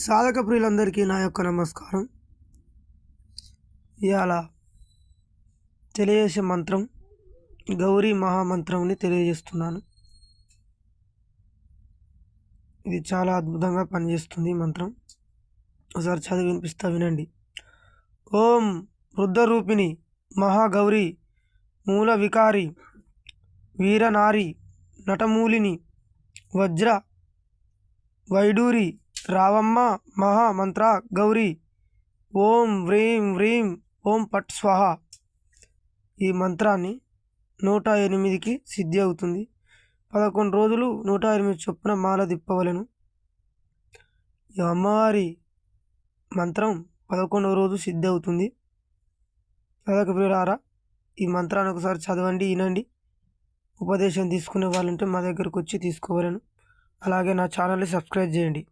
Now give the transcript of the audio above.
సాధక ప్రియులందరికీ నా యొక్క నమస్కారం. ఇవాళ తెలియజేసే మంత్రం గౌరీ మహామంత్రంని తెలియజేస్తున్నాను. ఇది చాలా అద్భుతంగా పనిచేస్తుంది ఈ మంత్రం. ఒకసారి చదివి వినిపిస్తా, వినండి. ఓం వృద్ధరూపిణి మహాగౌరి మూల వికారి వీరనారి నటమూలిని వజ్ర వైడూరి రావమ్మ మహామంత్ర గౌరీ ఓం వ్రీం వ్రీం ఓం పట్ స్వాహ. ఈ మంత్రాన్ని 108కి సిద్ధి అవుతుంది. 11 రోజులు 108 చొప్పున మాల దిప్పవలను. ఈ అమ్మవారి మంత్రం 11వ రోజు సిద్ధి అవుతుంది. సాధక ప్రియులారా, ఈ మంత్రాన్ని ఒకసారి చదవండి, వినండి. ఉపదేశం తీసుకునే వాళ్ళంటే మా దగ్గరకు వచ్చి తీసుకోవాలను. అలాగే నా ఛానల్ని సబ్స్క్రైబ్ చేయండి.